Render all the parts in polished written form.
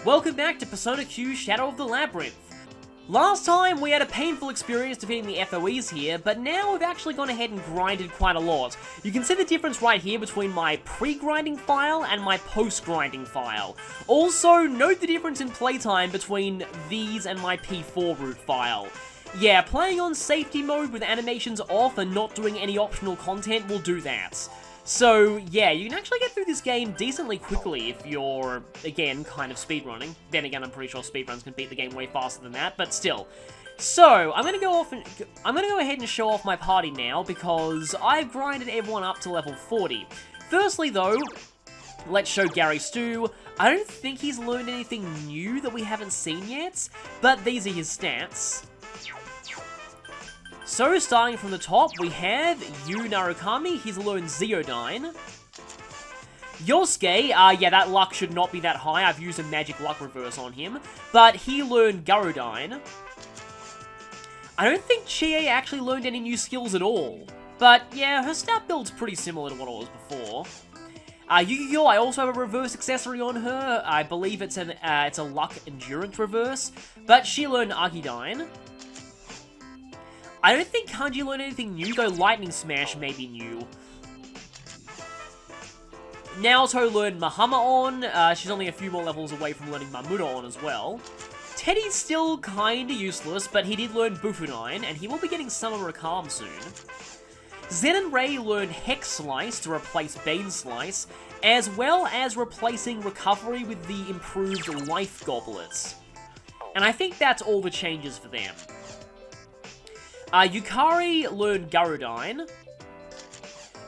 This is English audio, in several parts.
Welcome back to Persona Q Shadow of the Labyrinth. Last time we had a painful experience defeating the FOEs here, but now we've actually gone ahead and grinded quite a lot. You can see the difference right here between my pre-grinding file and my post-grinding file. Also, note the difference in playtime between these and my P4 root file. Yeah, playing on safety mode with animations off and not doing any optional content will do that. So, yeah, you can actually get through this game decently quickly if you're, again, kind of speedrunning. Then again, I'm pretty sure speedruns can beat the game way faster than that, but still. So, I'm gonna go ahead and show off my party now, because I've grinded everyone up to level 40. Firstly, though, let's show Gary Stu. I don't think he's learned anything new that we haven't seen yet, but these are his stats. So, starting from the top, we have Yu Narukami, he's learned Zeodyne. Yosuke, yeah, that luck should not be that high, I've used a magic luck reverse on him, but he learned Garudyne. I don't think Chie actually learned any new skills at all, but yeah, her stat build's pretty similar to what it was before. Yu-Gi-Oh! I also have a reverse accessory on her, I believe it's a luck endurance reverse, but she learned Agidyne. I don't think Kanji learned anything new, though Lightning Smash may be new. Naoto learned Mahama-on, she's only a few more levels away from learning Mamuda-on as well. Teddy's still kinda useless, but he did learn Bufudyne, and he will be getting Summer Rakam soon. Zen and Ray learned Hex Slice to replace Bane Slice, as well as replacing Recovery with the improved Life Goblets. And I think that's all the changes for them. Yukari learned Garudyne.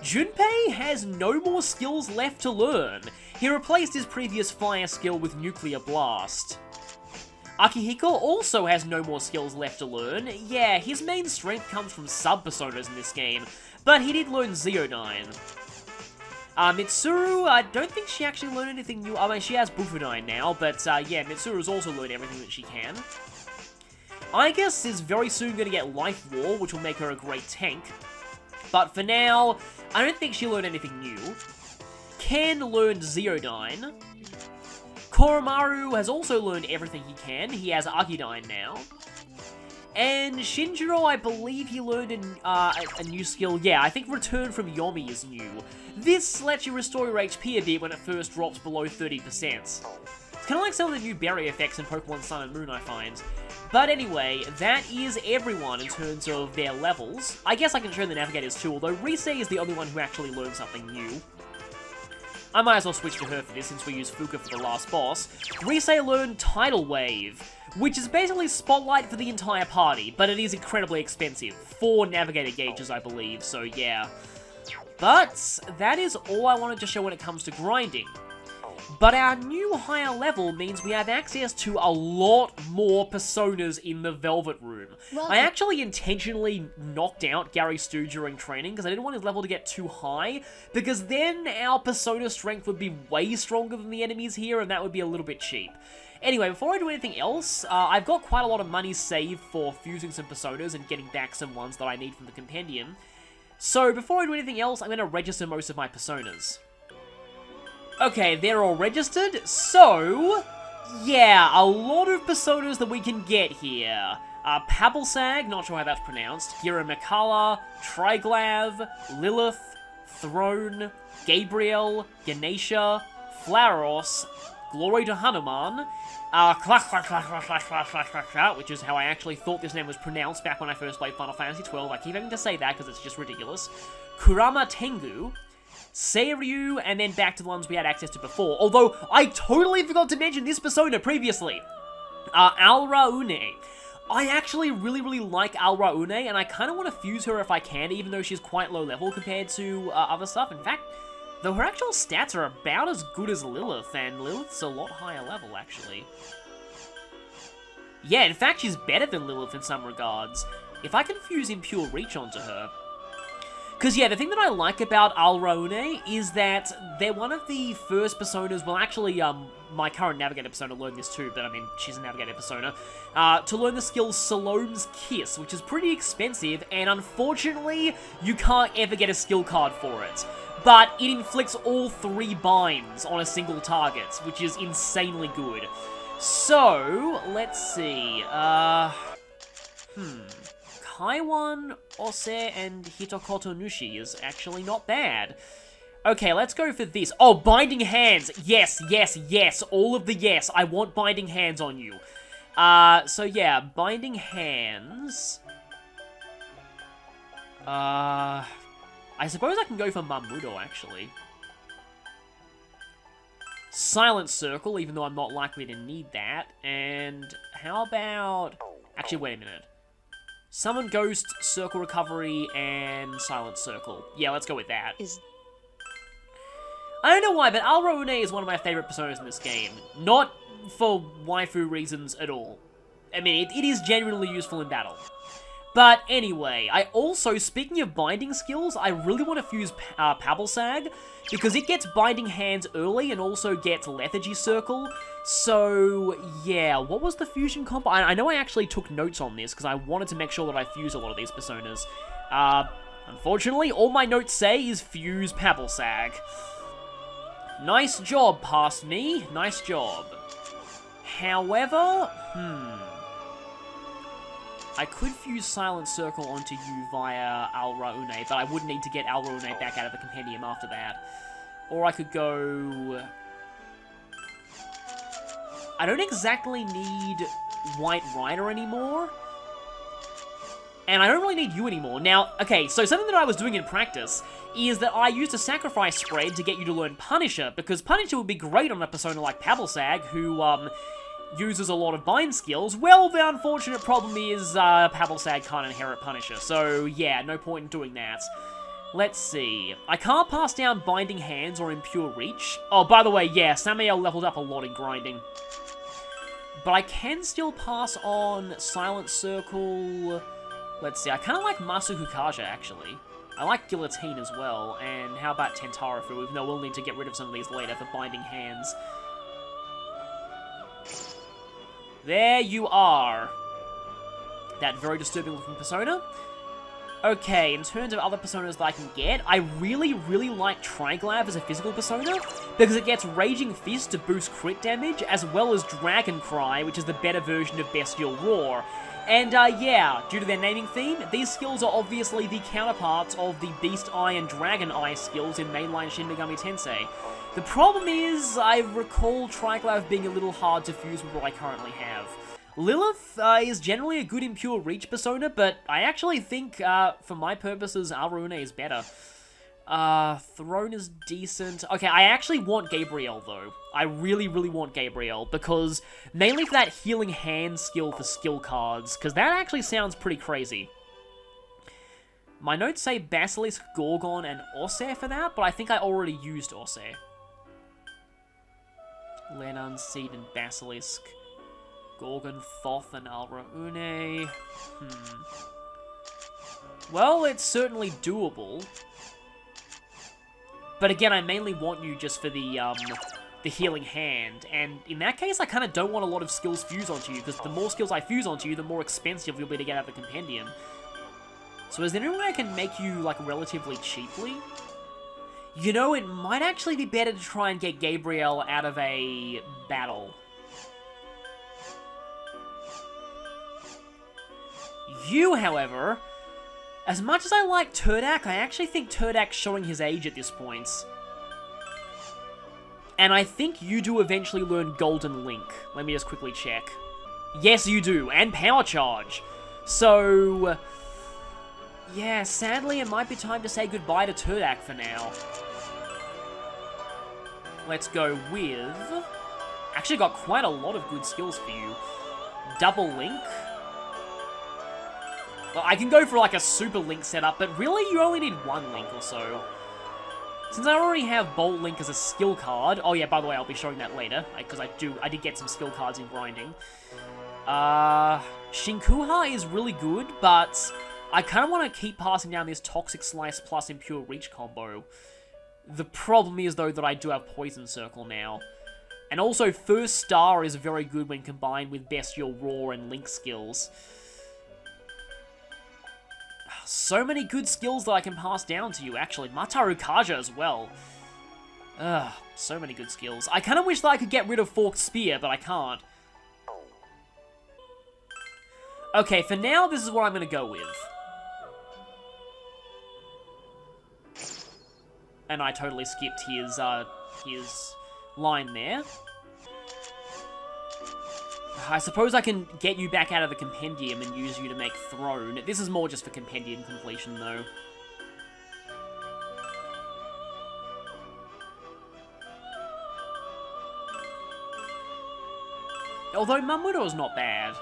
Junpei has no more skills left to learn. He replaced his previous fire skill with Nuclear Blast. Akihiko also has no more skills left to learn. Yeah, his main strength comes from sub-personas in this game, but he did learn Zeodyne. Mitsuru, I don't think she actually learned anything new. I mean, she has Bufudyne now, but yeah, Mitsuru's also learned everything that she can. I guess is very soon going to get Life Wall, which will make her a great tank. But for now, I don't think she learned anything new. Ken learned Zeodyne. Koromaru has also learned everything he can. He has Agidyne now. And Shinjiro, I believe he learned a new skill. Yeah, I think Return from Yomi is new. This lets you restore your HP a bit when it first drops below 30%. It's kind of like some of the new berry effects in Pokemon Sun and Moon, I find. But anyway, that is everyone in terms of their levels. I guess I can show the Navigators too, although Rise is the only one who actually learned something new. I might as well switch to her for this since we used Fuka for the last boss. Rise learned Tidal Wave, which is basically Spotlight for the entire party, but it is incredibly expensive. 4 Navigator gauges, I believe, so yeah. But that is all I wanted to show when it comes to grinding. But our new higher level means we have access to a lot more personas in the Velvet Room. Well, I actually intentionally knocked out Gary Stu during training because I didn't want his level to get too high, because then our persona strength would be way stronger than the enemies here and that would be a little bit cheap. Anyway, before I do anything else, I've got quite a lot of money saved for fusing some personas and getting back some ones that I need from the compendium. So before I do anything else, I'm going to register most of my personas. Okay, they're all registered, so yeah, a lot of personas that we can get here. Pabblesag, not sure how that's pronounced, Giramikala, Triglav, Lilith, Throne, Gabriel, Ganesha, Flauros, Glory to Hanuman, which is how I actually thought this name was pronounced back when I first played Final Fantasy XII. I keep having to say that because it's just ridiculous. Kurama Tengu, Seiryu, and then back to the ones we had access to before. Although, I totally forgot to mention this persona previously. Alra Une. I actually really like Alra Une, and I kind of want to fuse her if I can, even though she's quite low level compared to other stuff. In fact, though her actual stats are about as good as Lilith, and Lilith's a lot higher level, actually. Yeah, in fact, she's better than Lilith in some regards. If I can fuse Impure Reach onto her. Because, yeah, the thing that I like about Alraune is that they're one of the first personas, well, actually, my current Navigator persona learned this too, but, I mean, she's a Navigator persona, to learn the skill Salome's Kiss, which is pretty expensive, and unfortunately, you can't ever get a skill card for it. But it inflicts all 3 binds on a single target, which is insanely good. So, let's see. Kaiwan, Ose, and Hitokoto Nushi is actually not bad. Okay, let's go for this. Oh, Binding Hands. Yes, yes, yes. All of the yes. I want Binding Hands on you. So yeah, Binding Hands. I suppose I can go for Mamudo, actually. Silent Circle, even though I'm not likely to need that. And how about... Actually, wait a minute. Summon Ghost, Circle Recovery, and Silent Circle. Yeah, let's go with that. I don't know why, but Alra Une is one of my favorite personas in this game. Not for waifu reasons at all. I mean, it is genuinely useful in battle. But anyway, I also, speaking of binding skills, I really want to fuse Pabblesag, because it gets Binding Hands early and also gets Lethargy Circle. So, yeah, what was the fusion combo? I know I actually took notes on this, because I wanted to make sure that I fuse a lot of these personas. Unfortunately, all my notes say is fuse Pabblesag. Nice job, past me. Nice job. However, I could fuse Silent Circle onto you via Alra Une, but I would need to get Alra Une back out of the compendium after that. Or I could go... I don't exactly need White Rider anymore. And I don't really need you anymore. Now, okay, so something that I was doing in practice is that I used a sacrifice spread to get you to learn Punisher, because Punisher would be great on a persona like Pabblesag, who, uses a lot of bind skills. Well, the unfortunate problem is, Pabblesag can't inherit Punisher, so yeah, no point in doing that. Let's see. I can't pass down Binding Hands or Impure Reach. Oh, by the way, yeah, Samael leveled up a lot in grinding. But I can still pass on Silent Circle. Let's see, I kind of like Masu Hukaja, actually. I like Guillotine as well, and how about Tentarafu, even though we'll need to get rid of some of these later for Binding Hands. There you are. That very disturbing looking persona. Okay, in terms of other personas that I can get, I really, really like Triglav as a physical persona, because it gets Raging Fist to boost crit damage, as well as Dragon Cry, which is the better version of Bestial Roar. And, yeah, due to their naming theme, these skills are obviously the counterparts of the Beast Eye and Dragon Eye skills in mainline Shin Megami Tensei. The problem is, I recall Triglav being a little hard to fuse with what I currently have. Lilith is generally a good Impure Reach persona, but I actually think, for my purposes, Alra Une is better. Throne is decent. Okay, I actually want Gabriel, though. I really, really want Gabriel, because mainly for that Healing Hand skill for skill cards, because that actually sounds pretty crazy. My notes say Basilisk, Gorgon, and Osse for that, but I think I already used Osse. Lenan, Seed, and Basilisk. Gorgon, Thoth, and Alra Une. Well, it's certainly doable. But again, I mainly want you just for the Healing Hand. And in that case, I kind of don't want a lot of skills fused onto you, because the more skills I fuse onto you, the more expensive you'll be to get out of the compendium. So is there any way I can make you, like, relatively cheaply? You know, it might actually be better to try and get Gabriel out of a battle. You, however, as much as I like Turdak, I actually think Turdak's showing his age at this point. And I think you do eventually learn Golden Link. Let me just quickly check. Yes, you do, and Power Charge. So, yeah, sadly it might be time to say goodbye to Turdak for now. Let's go with... Actually got quite a lot of good skills for you. Double Link. Well, I can go for like a Super Link setup, but really you only need one Link or so. Since I already have Bolt Link as a skill card... Oh yeah, by the way, I'll be showing that later, because I did get some skill cards in grinding. Shinkuha is really good, but I kind of want to keep passing down this Toxic Slice plus Impure Reach combo. The problem is, though, that I do have Poison Circle now. And also, First Star is very good when combined with Bestial Roar and Link skills. So many good skills that I can pass down to you, actually. Mataru Kaja as well. Ugh, so many good skills. I kind of wish that I could get rid of Forked Spear, but I can't. Okay, for now, this is what I'm gonna go with. And I totally skipped his line there. I suppose I can get you back out of the compendium and use you to make throne. This is more just for compendium completion, though. Although Mumwidow is not bad.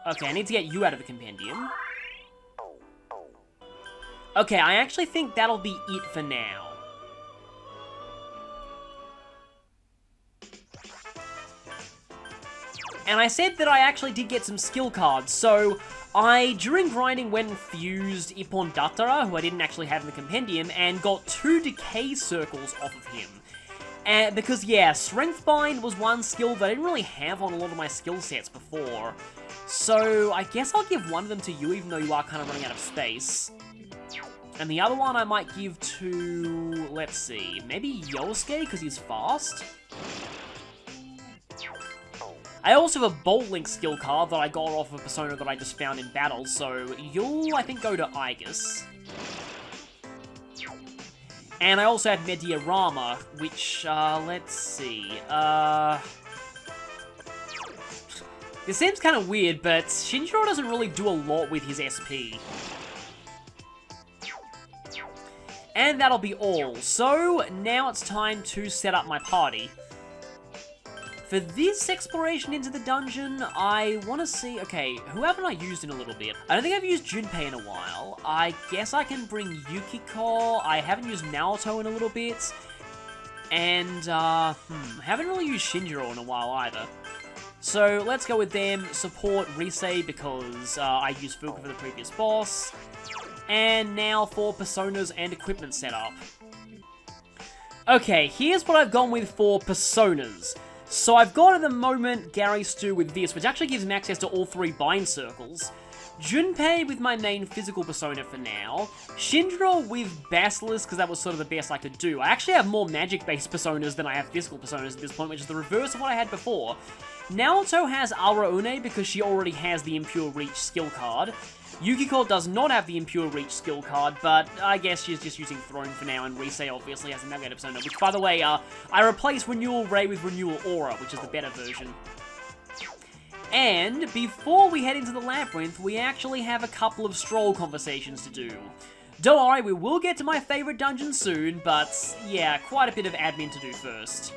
Okay, I need to get you out of the compendium. Okay, I actually think that'll be it for now. And I said that I actually did get some skill cards, so during grinding, went and fused Ippon Datara, who I didn't actually have in the compendium, and got 2 decay circles off of him. And because, yeah, Strength Bind was one skill that I didn't really have on a lot of my skill sets before. So I guess I'll give one of them to you, even though you are kind of running out of space. And the other one I might give to, let's see, maybe Yosuke, because he's fast? I also have a Bolt Link skill card that I got off a persona that I just found in battle, so you'll, I think, go to Aigis. And I also have Mediarama, which, let's see, this seems kind of weird, but Shinjiro doesn't really do a lot with his SP. And that'll be all. So, now it's time to set up my party. For this exploration into the dungeon, I want to see... Okay, who haven't I used in a little bit? I don't think I've used Junpei in a while. I guess I can bring Yukiko. I haven't used Naoto in a little bit. And, haven't really used Shinjiro in a while either. So, let's go with them. Support Risei because I used Fuka for the previous boss. And now for personas and equipment setup. Okay, here's what I've gone with for personas. So I've got at the moment Gary Stu with this, which actually gives him access to all 3 bind circles. Junpei with my main physical persona for now. Shinjiro with Basilisk, because that was sort of the best I could do. I actually have more magic-based personas than I have physical personas at this point, which is the reverse of what I had before. Naoto has Araune because she already has the Impure Reach skill card. Yukiko does not have the Impure Reach skill card, but I guess she's just using Throne for now, and Risei obviously has a Navigator persona, which, by the way, I replaced Renewal Ray with Renewal Aura, which is the better version. And before we head into the Labyrinth, we actually have a couple of stroll conversations to do. Don't worry, we will get to my favorite dungeon soon, but yeah, quite a bit of admin to do first.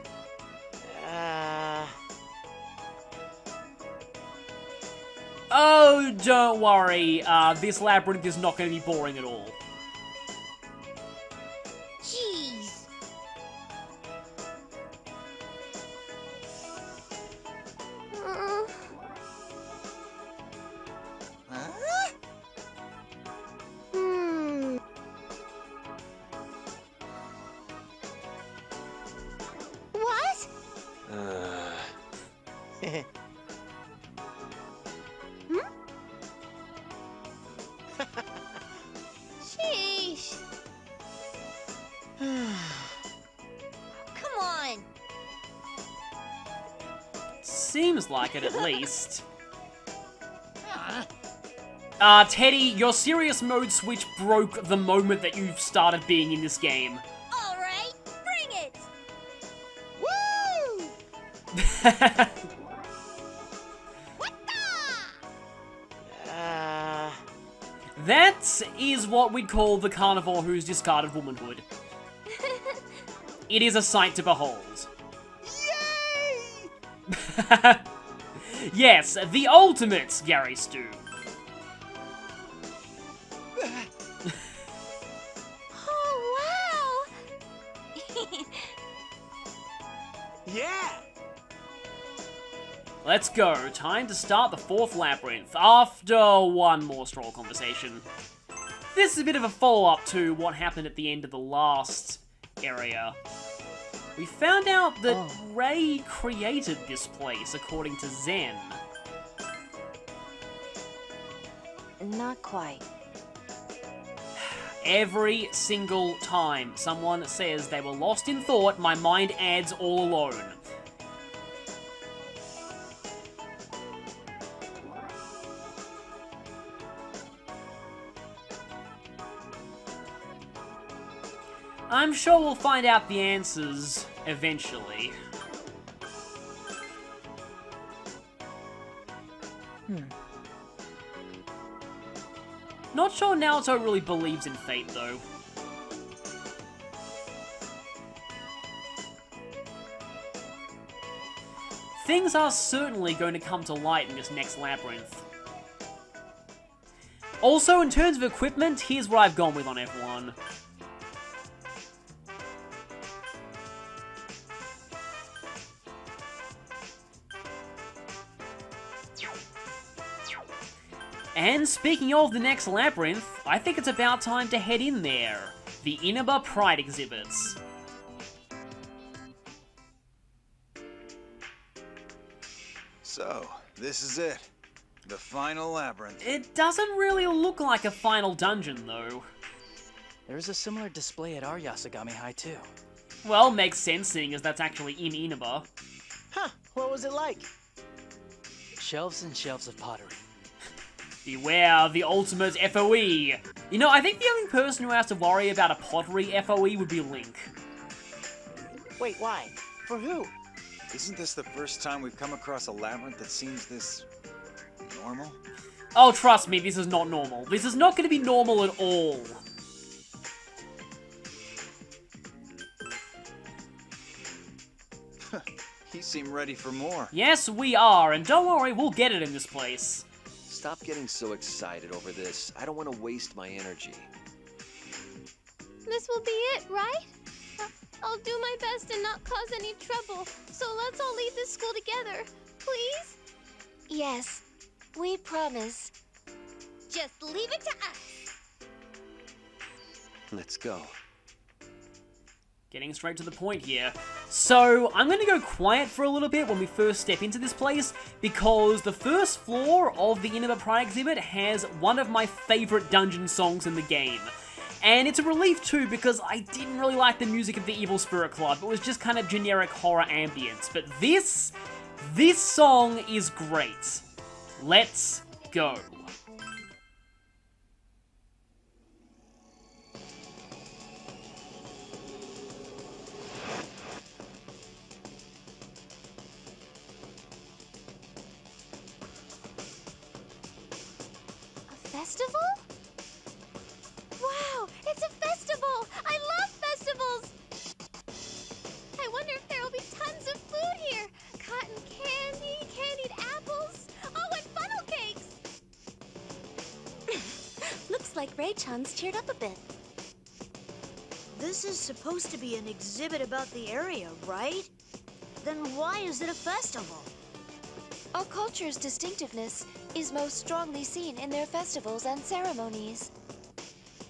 Oh, don't worry, this Labyrinth is not going to be boring at all. Jeez. What? Sheesh. Come on. Seems like it, at least. Teddy, your serious mode switch broke the moment that you started being in this game. All right, bring it. Woo! What the? That is what we'd call the carnivore who's discarded womanhood. It is a sight to behold. Yay! Yes, the ultimate Gary Stu. Oh, wow! Yeah! Let's go. Time to start the 4th Labyrinth, after one more stroll conversation. This is a bit of a follow-up to what happened at the end of the last area. We found out that Ray created this place, according to Zen. Not quite. Every single time someone says they were lost in thought, my mind adds all alone. I'm sure we'll find out the answers eventually. Not sure Naruto really believes in fate, though. Things are certainly going to come to light in this next labyrinth. Also, in terms of equipment, here's what I've gone with on F1. And speaking of the next labyrinth, I think it's about time to head in there. The Inaba Pride exhibits. So, this is it. The final labyrinth. It doesn't really look like a final dungeon, though. There's a similar display at our Yasagami High, too. Well, makes sense seeing as that's actually in Inaba. Huh, what was it like? Shelves and shelves of pottery. Beware the ultimate FOE. You know, I think the only person who has to worry about a pottery FOE would be Link. Wait, why? For who? Isn't this the first time we've come across a labyrinth that seems this... normal? Oh, trust me, this is not normal. This is not going to be normal at all. You seem ready for more. Yes, we are, and don't worry, we'll get it in this place. Stop getting so excited over this. I don't want to waste my energy. This will be it, right? I'll do my best and not cause any trouble. So let's all leave this school together, please? Yes, we promise. Just leave it to us. Let's go. Getting straight to the point here. So, I'm going to go quiet for a little bit when we first step into this place, because the first floor of the Inaba Pride exhibit has one of my favourite dungeon songs in the game. And it's a relief too, because I didn't really like the music of the Evil Spirit Club. It was just kind of generic horror ambience. But this song is great. Let's go. Festival? Wow, it's a festival! I love festivals! I wonder if there will be tons of food here. Cotton candy, candied apples, oh, and funnel cakes! Looks like Ray-chan's cheered up a bit. This is supposed to be an exhibit about the area, right? Then why is it a festival? Our culture's distinctiveness is most strongly seen in their festivals and ceremonies.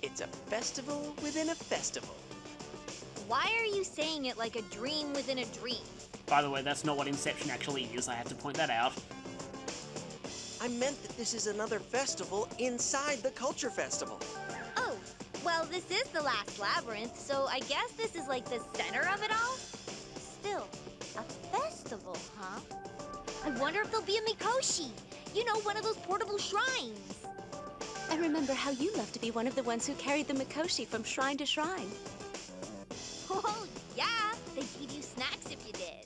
It's a festival within a festival. Why are you saying it like a dream within a dream? By the way, that's not what Inception actually is, I have to point that out. I meant that this is another festival inside the Culture Festival. Oh, well, this is the last labyrinth, so I guess this is like the center of it all? Still, a festival, huh? I wonder if there'll be a Mikoshi. You know, one of those portable shrines. I remember how you loved to be one of the ones who carried the Mikoshi from shrine to shrine. Oh, yeah. They'd give you snacks if you did.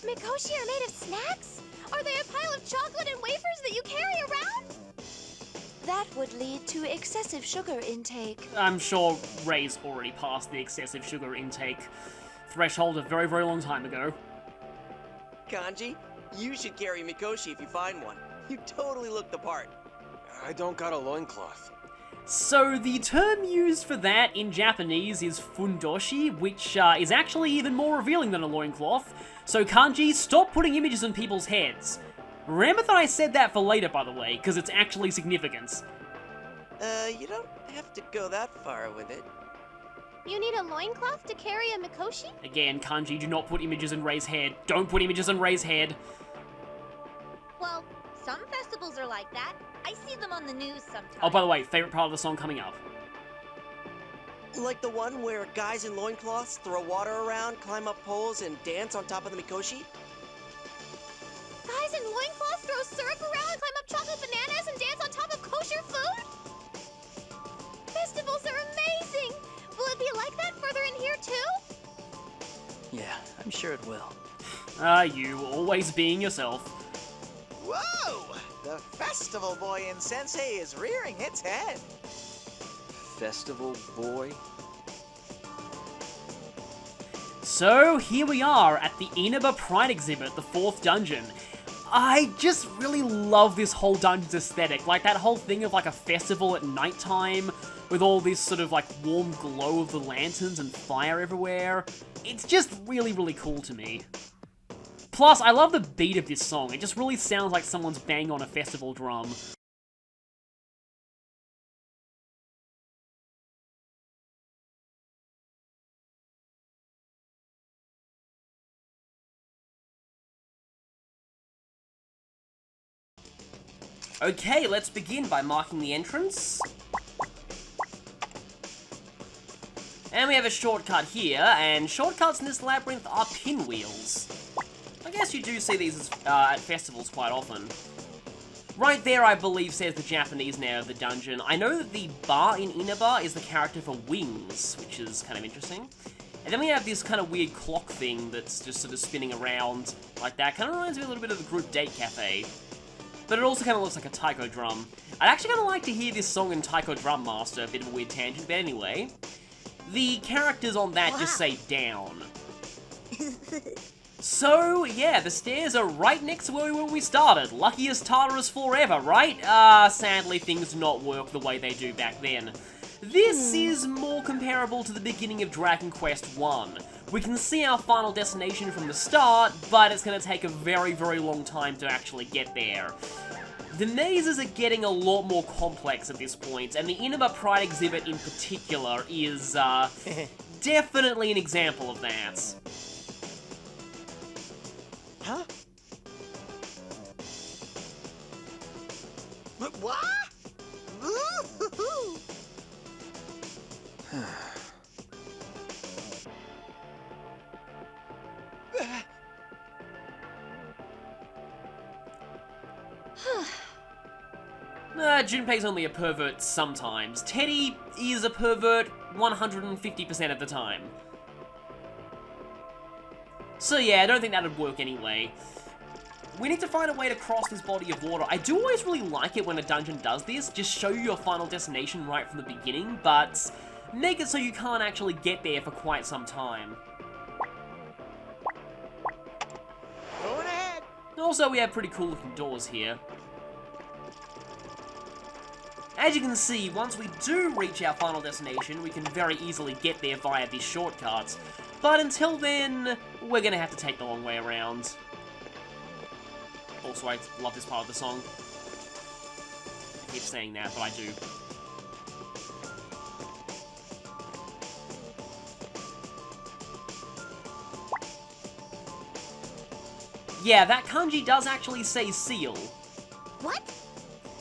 Mikoshi are made of snacks? Are they a pile of chocolate and wafers that you carry around? That would lead to excessive sugar intake. I'm sure Ray's already passed the excessive sugar intake threshold a very, very long time ago. Kanji, you should carry Mikoshi if you find one. You totally look the part. I don't got a loincloth. So the term used for that in Japanese is fundoshi, which is actually even more revealing than a loincloth. So Kanji, stop putting images on people's heads. Remember that I said that for later, by the way, because it's actually significant. You don't have to go that far with it. You need a loincloth to carry a Mikoshi? Again, Kanji, do not put images on Ray's head. Don't put images on Ray's head. Well, some festivals are like that. I see them on the news sometimes. Oh, by the way, favorite part of the song coming up. Like the one where guys in loincloths throw water around, climb up poles, and dance on top of the Mikoshi? Guys in loincloths throw syrup around, climb up chocolate bananas, and dance on top of kosher food? Festivals are amazing! Will it be like that further in here, too? Yeah, I'm sure it will. You always being yourself. Whoa! The festival boy in Sensei is rearing its head. Festival boy? So, here we are at the Inaba Pride exhibit, the 4th dungeon. I just really love this whole dungeon's aesthetic, like that whole thing of like a festival at nighttime, with all this sort of like warm glow of the lanterns and fire everywhere. It's just really, really cool to me. Plus, I love the beat of this song, it just really sounds like someone's banging on a festival drum. Okay, let's begin by marking the entrance. And we have a shortcut here, and shortcuts in this labyrinth are pinwheels. I guess you do see these at festivals quite often. Right there, I believe, says the Japanese name of the dungeon. I know that the bar in Inaba is the character for Wings, which is kind of interesting. And then we have this kind of weird clock thing that's just sort of spinning around like that. Kind of reminds me a little bit of the Group Date Cafe. But it also kind of looks like a taiko drum. I'd actually kind of like to hear this song in Taiko Drum Master, a bit of a weird tangent, but anyway. The characters on that just say down. So, yeah, the stairs are right next to where we started. Luckiest Tartarus forever, right? Sadly, things do not work the way they do back then. This is more comparable to the beginning of Dragon Quest I. We can see our final destination from the start, but it's going to take a very, very long time to actually get there. The mazes are getting a lot more complex at this point, and the Inaba Pride exhibit in particular is, definitely an example of that. Huh? What? Ooh-hoo-hoo. Junpei's only a pervert sometimes. Teddy is a pervert 150% of the time. So yeah, I don't think that would work anyway. We need to find a way to cross this body of water. I do always really like it when a dungeon does this, just show you your final destination right from the beginning, but make it so you can't actually get there for quite some time. Going ahead. Also, we have pretty cool looking doors here. As you can see, once we do reach our final destination, we can very easily get there via these shortcuts. But until then, we're gonna have to take the long way around. Also, I love this part of the song. I keep saying that, but I do. Yeah, that kanji does actually say seal. What?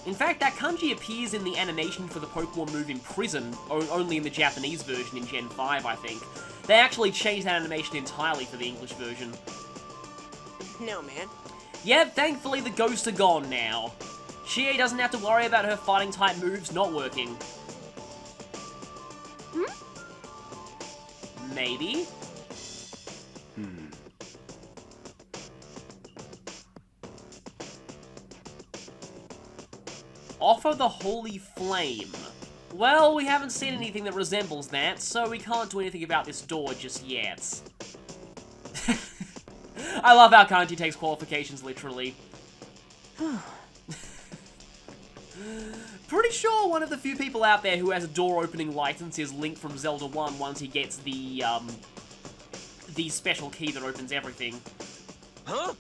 In fact, that kanji appears in the animation for the Pokemon move in Prison, only in the Japanese version in Gen 5, I think. They actually changed that animation entirely for the English version. No, man. Yep, thankfully the ghosts are gone now. Chie doesn't have to worry about her fighting type moves not working. Maybe? Offer the Holy Flame. Well, we haven't seen anything that resembles that, so we can't do anything about this door just yet. I love how kanji takes qualifications literally. Pretty sure one of the few people out there who has a door opening license is Link from Zelda 1 once he gets the special key that opens everything. Huh?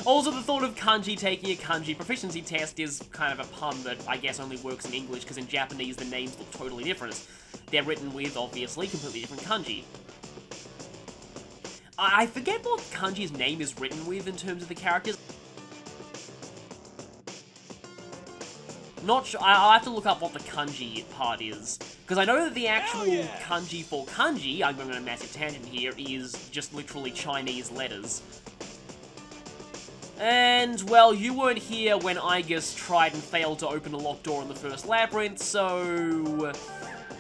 Also, the thought of kanji taking a kanji proficiency test is kind of a pun that I guess only works in English, because in Japanese the names look totally different. They're written with, obviously, completely different kanji. I forget what kanji's name is written with in terms of the characters. Not sure, I'll have to look up what the kanji part is. Because I know that the actual kanji for kanji, I'm going on a massive tangent here, is just literally Chinese letters. And, well, you weren't here when Igus tried and failed to open a locked door in the first labyrinth, so...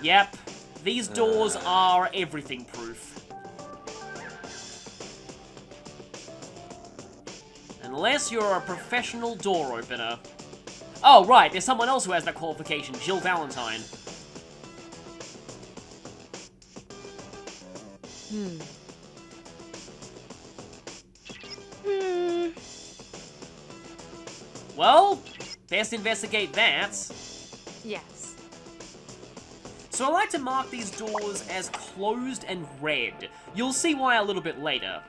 Yep. These doors are everything proof. Unless you're a professional door opener. Oh, right, there's someone else who has that qualification, Jill Valentine. Well, best investigate that. Yes. So I like to mark these doors as closed and red. You'll see why a little bit later.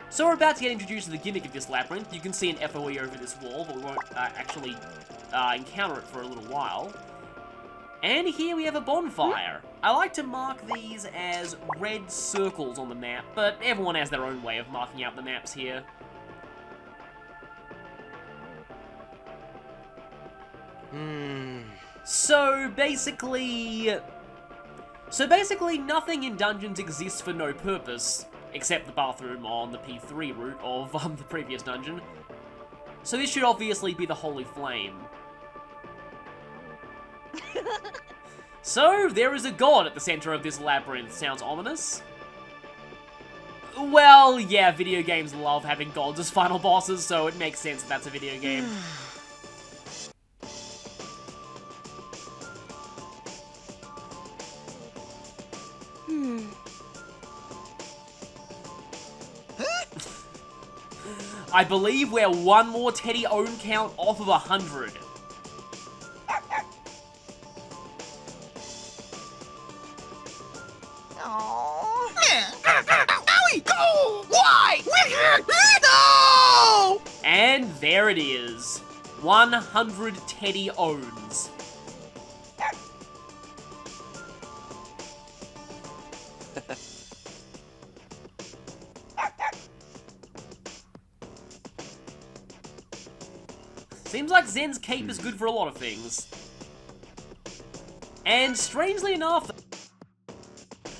So we're about to get introduced to the gimmick of this labyrinth. You can see an FOE over this wall, but we won't actually encounter it for a little while. And here we have a bonfire. I like to mark these as red circles on the map, but everyone has their own way of marking out the maps here. So basically, nothing in dungeons exists for no purpose, except the bathroom on the P3 route of the previous dungeon. So this should obviously be the Holy Flame. So, there is a god at the center of this labyrinth. Sounds ominous? Well, yeah, video games love having gods as final bosses, so it makes sense that that's a video game. I believe we're one more Teddy own count off of 100. Why? No! And there it is. 100 Teddy owns. Seems like Zen's cape is good for a lot of things. And strangely enough,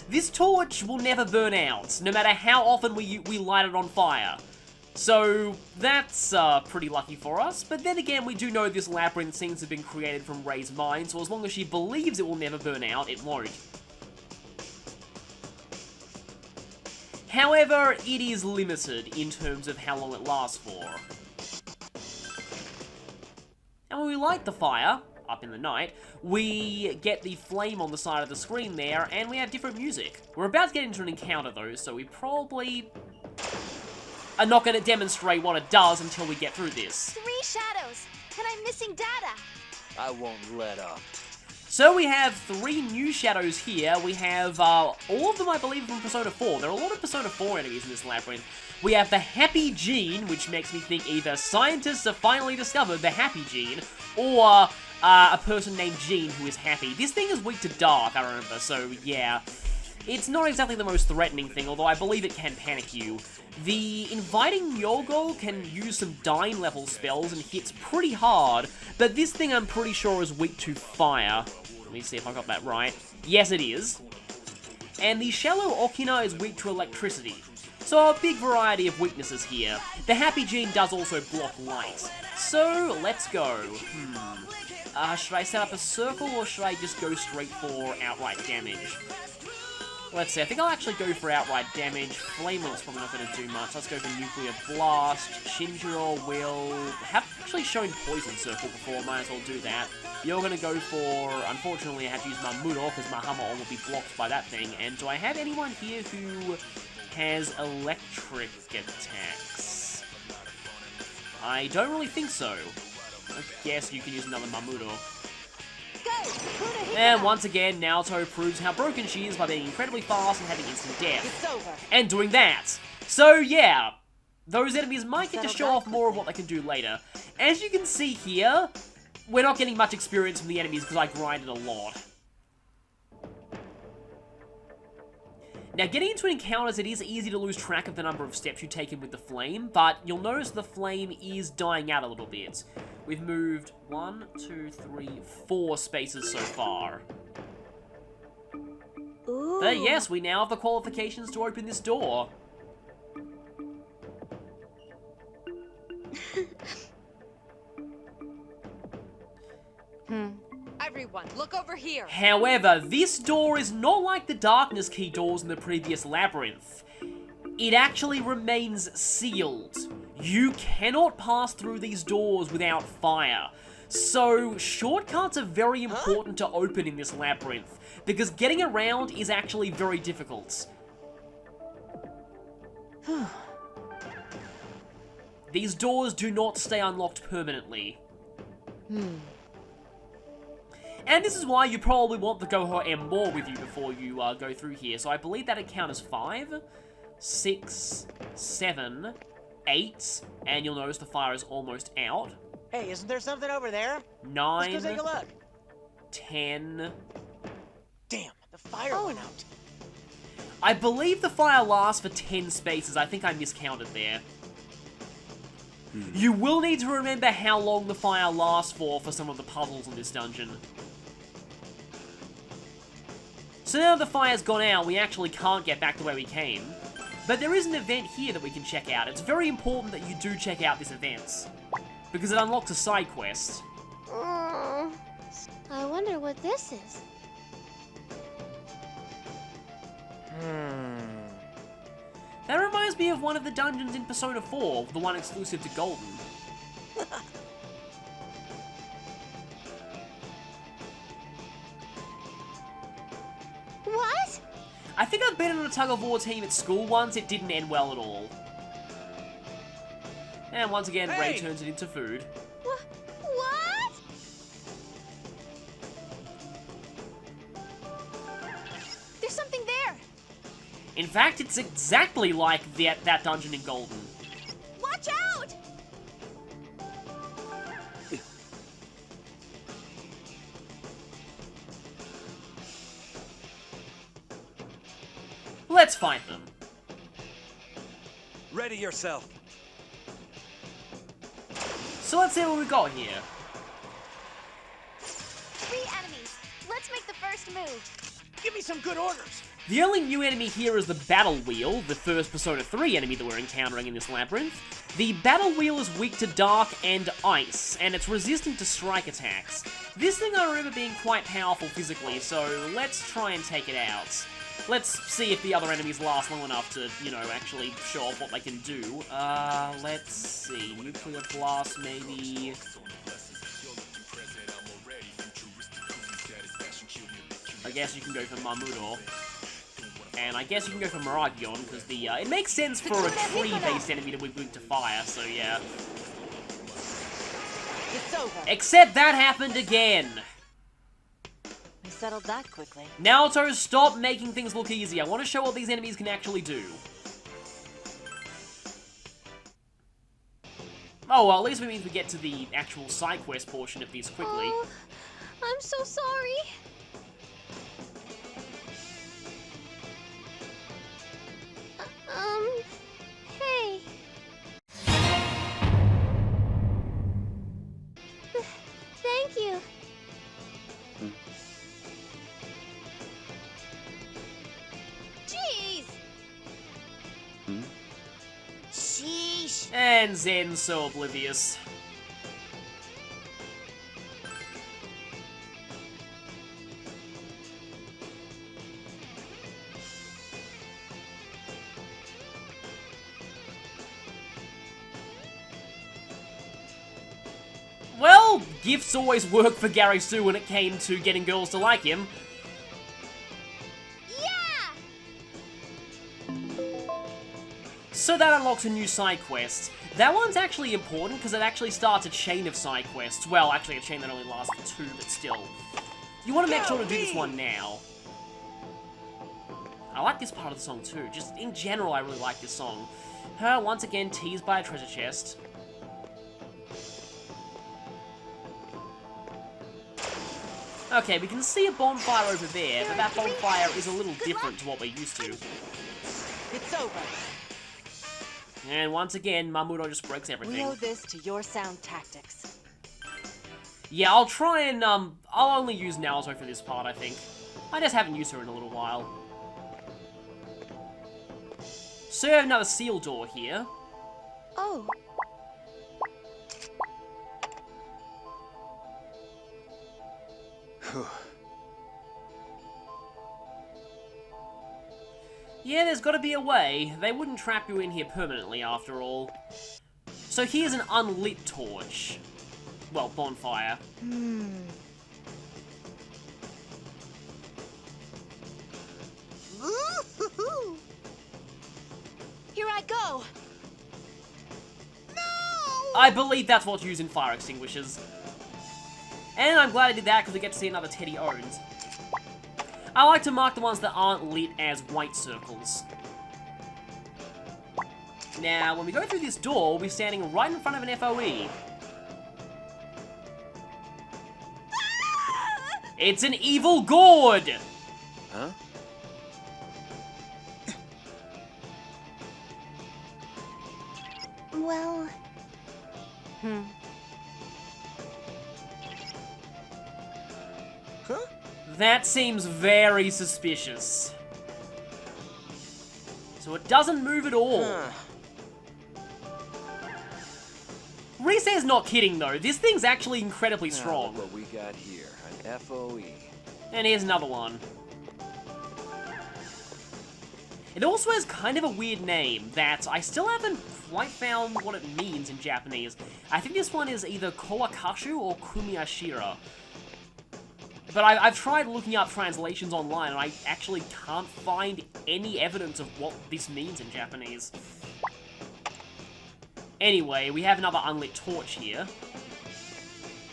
this torch will never burn out, no matter how often we light it on fire. So that's pretty lucky for us, but then again we do know this labyrinth seems to have been created from Ray's mind, so as long as she believes it will never burn out, it won't. However, it is limited in terms of how long it lasts for. And when we light the fire, up in the night, we get the flame on the side of the screen there, and we have different music. We're about to get into an encounter though, so we probably are not going to demonstrate what it does until we get through this. 3 shadows, and I'm missing data. I won't let up. So we have 3 new shadows here. We have all of them, I believe, from Persona 4. There are a lot of Persona 4 enemies in this labyrinth. We have the Happy Gene, which makes me think either scientists have finally discovered the Happy Gene, or a person named Gene who is happy. This thing is weak to dark, I remember, so yeah. It's not exactly the most threatening thing, although I believe it can panic you. The Inviting Yogo can use some Dying level spells and hits pretty hard, but this thing I'm pretty sure is weak to fire. Let me see if I got that right. Yes, it is. And the Shallow Okina is weak to electricity. So a big variety of weaknesses here. The Happy Gene does also block light. So, let's go. Should I set up a circle, or should I just go straight for outright damage? Let's see, I think I'll actually go for outright damage. Flame Link's probably not going to do much. Let's go for Nuclear Blast. Shinjiro will... Haven't actually shown Poison Circle before, might as well do that. You're going to go for... Unfortunately, I have to use Mamudo, because my Hammer will be blocked by that thing. And do I have anyone here who has electric attacks? I don't really think so. I guess you can use another Mamudo. And once again, Naoto proves how broken she is by being incredibly fast and having instant death. And doing that. So yeah, those enemies might get to show off more of what they can do later. As you can see here, we're not getting much experience from the enemies because I grinded a lot. Now, getting into encounters, it is easy to lose track of the number of steps you take in with the flame, but you'll notice the flame is dying out a little bit. We've moved 1, 2, 3, 4 spaces so far. Ooh. But yes, we now have the qualifications to open this door. Everyone, look over here. However, this door is not like the darkness key doors in the previous labyrinth. It actually remains sealed. You cannot pass through these doors without fire. So, shortcuts are very important to open in this labyrinth, because getting around is actually very difficult. These doors do not stay unlocked permanently. And this is why you probably want the Goho M more with you before you go through here. So I believe that'd count as 5, 6, 7, 8, and you'll notice the fire is almost out. Hey, isn't there something over there? 9, Let's go take a look. 10. Damn, the fire went out. I believe the fire lasts for 10 spaces. I think I miscounted there. You will need to remember how long the fire lasts for some of the puzzles in this dungeon. So now the fire's gone out, we actually can't get back to where we came. But there is an event here that we can check out. It's very important that you do check out this event, because it unlocks a side quest. I wonder what this is. That reminds me of one of the dungeons in Persona 4, the one exclusive to Golden. What? I think I've been on a tug-of-war team at school once. It didn't end well at all. And once again, Ray turns it into food. What? There's something there. In fact, it's exactly like that dungeon in Golden. Watch out! Let's fight them. Ready yourself. So let's see what we got here. 3 enemies. Let's make the first move. Give me some good orders. The only new enemy here is the Battle Wheel, the first Persona 3 enemy that we're encountering in this labyrinth. The Battle Wheel is weak to dark and ice, and it's resistant to strike attacks. This thing I remember being quite powerful physically, so let's try and take it out. Let's see if the other enemies last long enough to, you know, actually show off what they can do. Let's see. Nuclear Blast, maybe. I guess you can go for Mamudo. And I guess you can go for Miragion, because it makes sense for a tree-based enemy to be weak to fire, so yeah. It's over. Except that happened again! We settled that quickly. Naoto, stop making things look easy. I want to show what these enemies can actually do. Oh, well, at least it means we get to the actual side quest portion of these quickly. Oh, I'm so sorry. Hey. Thank you. Jeez. Sheesh. And Zen's so oblivious. Well, gifts always work for Gary Sue when it came to getting girls to like him. Yeah. So that unlocks a new side quest. That one's actually important because it actually starts a chain of side quests. Well, actually a chain that only lasts for 2, but still. You want to make sure to do this one now. I like this part of the song too. Just in general, I really like this song. Her, once again, teased by a treasure chest. Okay, we can see a bonfire over there, but that bonfire is a little different to what we're used to. It's over. And once again, Mamudo just breaks everything. We owe this to your sound tactics. Yeah, I'll try and, I'll only use Naoto for this part, I think. I just haven't used her in a little while. So we have another seal door here. Oh. Yeah, there's got to be a way. They wouldn't trap you in here permanently, after all. So here's an unlit torch. Well, bonfire. Here I go. I believe that's what's used in fire extinguishers. And I'm glad I did that because we get to see another Teddy Owens. I like to mark the ones that aren't lit as white circles. Now, when we go through this door, we'll be standing right in front of an FOE. It's an evil gourd! Huh? Well, That seems very suspicious. So it doesn't move at all. Rise's not kidding though, this thing's actually incredibly Now, strong. look what we got here. An FOE. And here's another one. It also has kind of a weird name that I still haven't quite found what it means in Japanese. I think this one is either Kowakashu or Kumiashira. But I've tried looking up translations online and I actually can't find any evidence of what this means in Japanese. Anyway, we have another unlit torch here.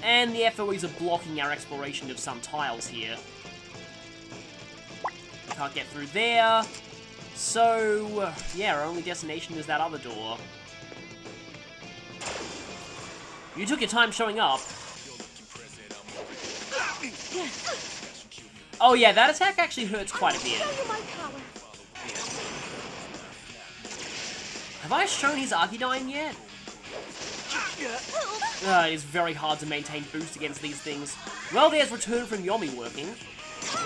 And the FOEs are blocking our exploration of some tiles here. Can't get through there. So, yeah, our only destination is that other door. You took your time showing up. Oh yeah, that attack actually hurts quite a bit. Have I shown his Archidyne yet? It is very hard to maintain boost against these things. Well, there's Return from Yomi working.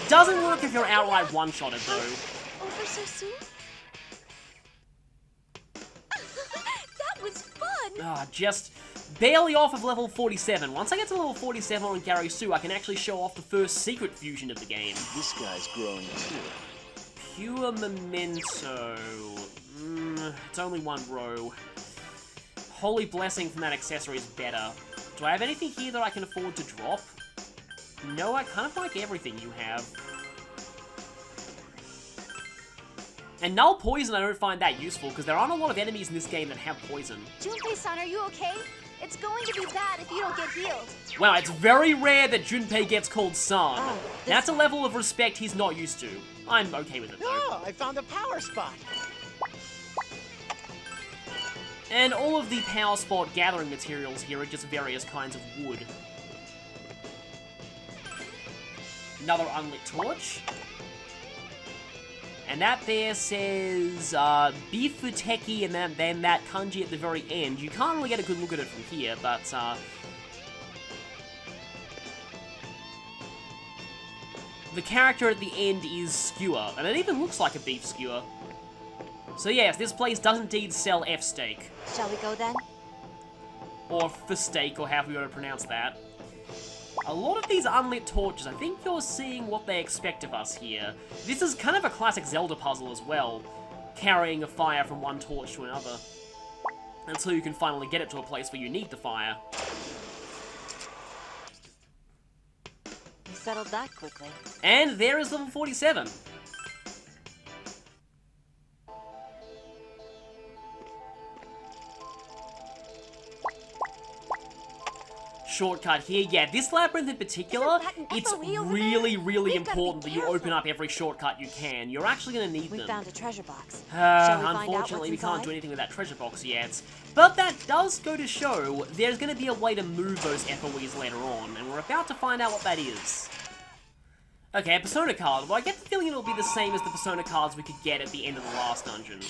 Doesn't work if you're outright one-shotted though. over so soon? That was fun! Just barely off of level 47. Once I get to level 47 on Gary Sue, I can actually show off the first secret fusion of the game. This guy's growing too. Pure Memento. It's only one row. Holy Blessing from that accessory is better. Do I have anything here that I can afford to drop? No, I kind of like everything you have. And Null Poison I don't find that useful, because there aren't a lot of enemies in this game that have poison. Junpei-san, are you okay? It's going to be bad if you don't get healed. Wow, it's very rare that Junpei gets called San. Oh, That's a level of respect he's not used to. I'm okay with it, though. Oh, I found a power spot. And all of the power spot gathering materials here are just various kinds of wood. Another unlit torch. And that there says, Bifuteki, and then that kanji at the very end. You can't really get a good look at it from here, but, the character at the end is skewer, and it even looks like a beef skewer. So yes, this place does indeed sell F-steak. Shall we go then? Or f-steak, or however you want to pronounce that. A lot of these unlit torches, I think you're seeing what they expect of us here. This is kind of a classic Zelda puzzle as well, carrying a fire from one torch to another, until you can finally get it to a place where you need the fire. We settled that quickly. And there is level 47. Shortcut here. Yeah, this labyrinth in particular, it's really, really important that you open up every shortcut you can. You're actually going to need We them. found a treasure box. Shall we find out Unfortunately, we what's can't inside? do anything with that treasure box yet. But that does go to show there's going to be a way to move those FOEs later on, and we're about to find out what that is. Okay, a Persona card. Well, I get the feeling it'll be the same as the Persona cards we could get at the end of the last dungeon.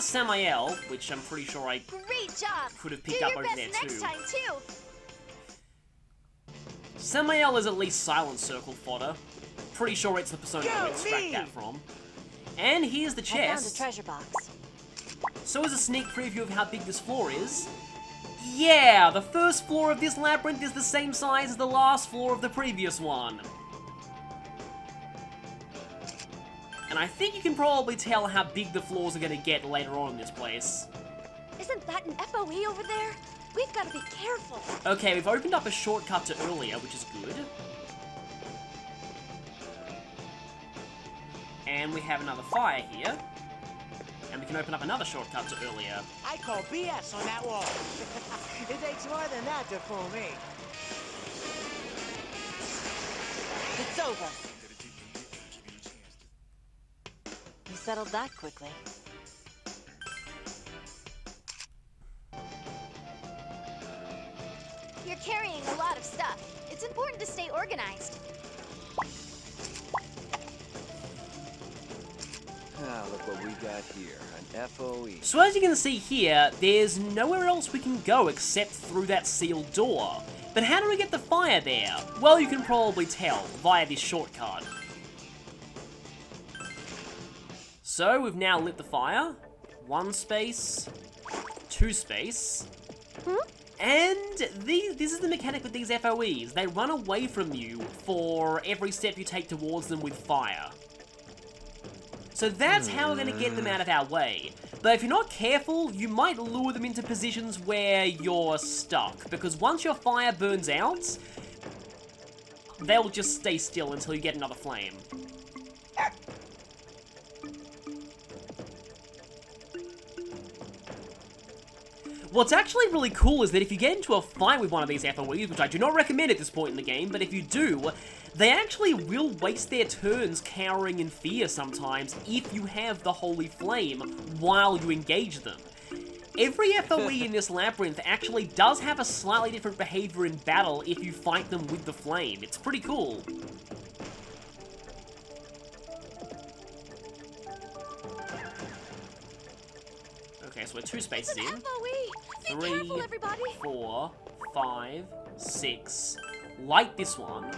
Samael, which I'm pretty sure I Great job! could have picked Do up your over best there next too. time, too! Samael is at least Silent Circle fodder. Pretty sure it's the Persona Go, we extract me! that from. And here's the I found a chest. treasure box. So as a sneak preview of how big this floor is, Yeah, the first floor of this labyrinth is the same size as the last floor of the previous one. And I think you can probably tell how big the floors are going to get later on in this place. Isn't that an FOE over there? We've got to be careful. Okay, we've opened up a shortcut to earlier, which is good. And we have another fire here. And we can open up another shortcut to earlier. I call BS on that wall. It takes more than that to fool me. It's over. You settled that quickly. You're carrying a lot of stuff. It's important to stay organized. Ah, look what we got here. An FOE. So as you can see here, there's nowhere else we can go except through that sealed door. But how do we get the fire there? Well, you can probably tell via this shortcut. So we've now lit the fire. 1 space, 2 space. And this is the mechanic with these FOEs. They run away from you for every step you take towards them with fire. So that's how we're going to get them out of our way. But if you're not careful, you might lure them into positions where you're stuck. Because once your fire burns out, they'll just stay still until you get another flame. What's actually really cool is that if you get into a fight with one of these FOEs, which I do not recommend at this point in the game, but if you do, they actually will waste their turns cowering in fear sometimes if you have the Holy Flame while you engage them. Every FOE in this labyrinth actually does have a slightly different behavior in battle if you fight them with the flame. It's pretty cool. Okay, so we're 2 spaces in. FOE! Be careful, everybody! 4, 5, 6. Light this one.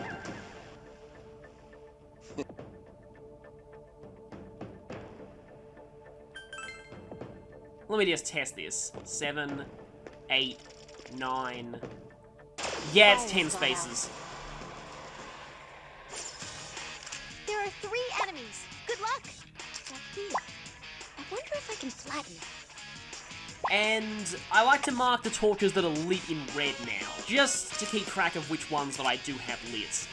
Let me just test this. 7, 8, 9. Yeah, it's 10 spaces. There are 3 enemies. Good luck! Sophia, I wonder if I can flatten it. And I like to mark the torches that are lit in red now, just to keep track of which ones that I do have lit.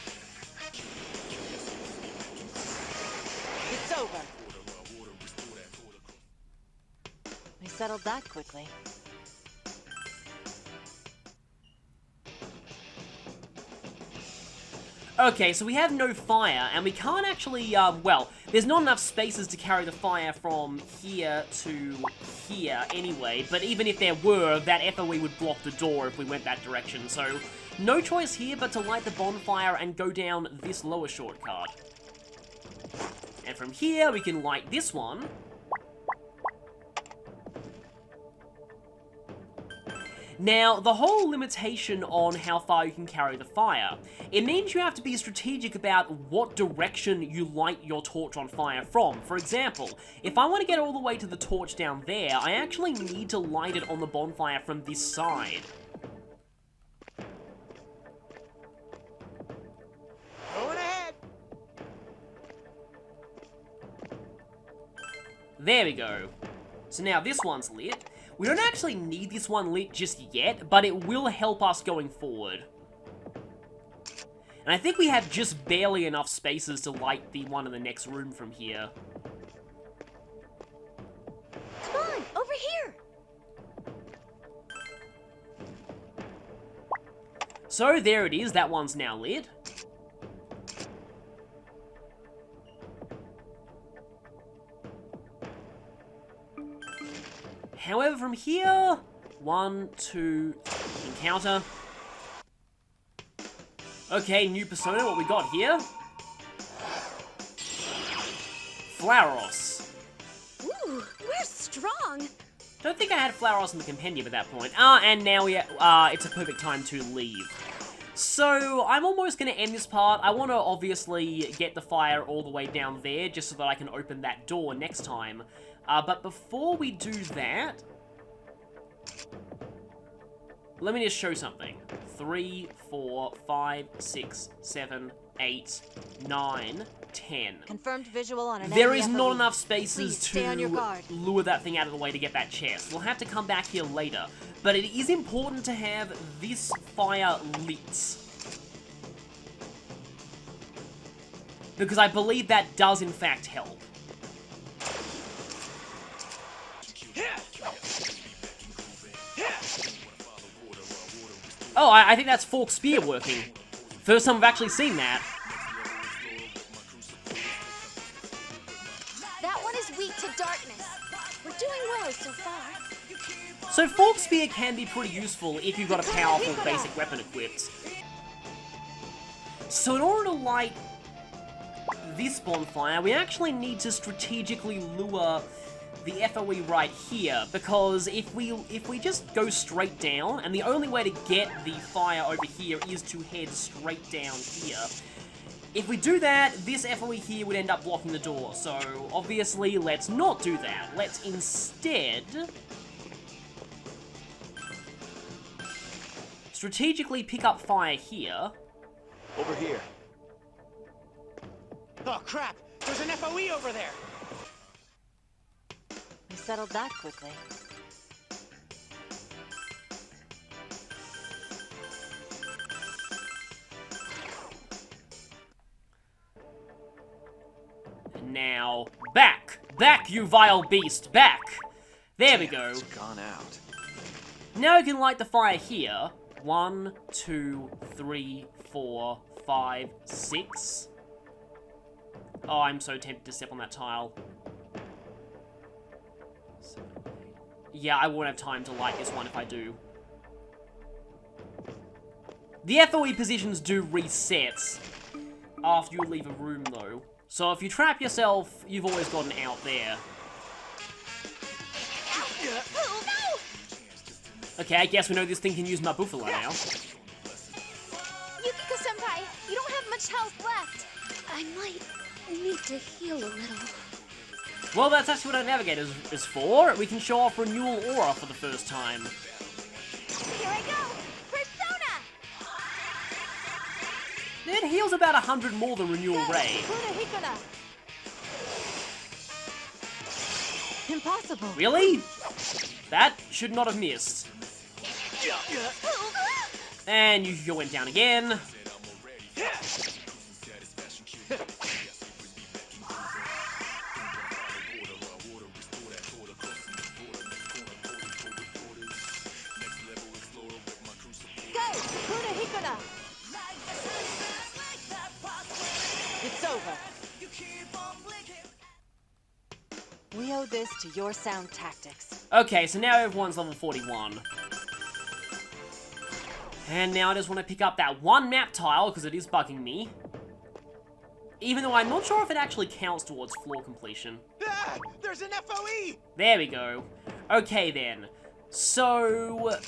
It's over. We settled that quickly. Okay, so we have no fire, and we can't actually, well, there's not enough spaces to carry the fire from here to here anyway, but even if there were, that FOE would block the door if we went that direction, so no choice here but to light the bonfire and go down this lower shortcut. And from here, we can light this one. Now, the whole limitation on how far you can carry the fire, it means you have to be strategic about what direction you light your torch on fire from. For example, if I want to get all the way to the torch down there, I actually need to light it on the bonfire from this side. Going ahead. There we go. So now this one's lit. We don't actually need this one lit just yet, but it will help us going forward. And I think we have just barely enough spaces to light the one in the next room from here. Come on, over here! So there it is, that one's now lit. However, from here, 1, 2, encounter. Okay, new persona, what we got here? Flauros. Ooh, we're strong! Don't think I had Flauros in the compendium at that point. And now it's a perfect time to leave. So, I'm almost going to end this part. I want to obviously get the fire all the way down there, just so that I can open that door next time. But before we do that... Let me just show something. 3, 4, 5, 6, 7, 8, 9, 10. Confirmed visual on an There enemy is FOE. not enough spaces Please stay on your to guard. lure that thing out of the way to get that chest. We'll have to come back here later. But it is important to have this fire lit. Because I believe that does in fact help. Oh, I think that's Fork Spear working. First time I've actually seen that. That one is weak to darkness. We're doing well so far. So Fork Spear can be pretty useful if you've got a powerful basic weapon equipped. So in order to light this bonfire, we actually need to strategically lure the FOE right here, because if we just go straight down, and the only way to get the fire over here is to head straight down here. If we do that, this FOE here would end up blocking the door, so obviously let's not do that. Let's instead strategically pick up fire here. Over here. Oh, crap! There's an FOE over there! We settled that quickly. Now, back! Back, you vile beast! Back! There we go. It's gone out. Now you can light the fire here. 1, 2, 3, 4, 5, 6. Oh, I'm so tempted to step on that tile. Yeah, I won't have time to light this one if I do. The FOE positions do reset after you leave a room, though. So if you trap yourself, you've always got an out there. Okay, I guess we know this thing can use Mabufala now. Yukiko-senpai, you don't have much health left. I might need to heal a little. Well, that's actually what our navigator is for. We can show off Renewal Aura for the first time. Here I go! Persona! It heals about 100 more than Renewal Ray. Impossible. Really? That should not have missed. And Yukiko went down again. It's over. We owe this to your sound tactics. Okay, so now everyone's level 41. And now I just want to pick up that one map tile, because it is bugging me. Even though I'm not sure if it actually counts towards floor completion. Ah, there's an FOE! There we go. Okay then. So...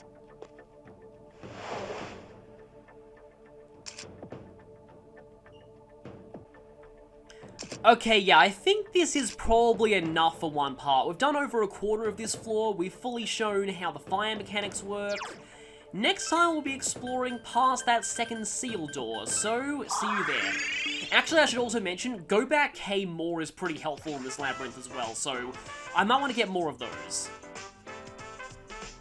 okay, yeah, I think this is probably enough for one part. We've done over a quarter of this floor. We've fully shown how the fire mechanics work. Next time we'll be exploring past that second seal door, so see you there. Actually, I should also mention, Go Back K more is pretty helpful in this labyrinth as well, so I might want to get more of those.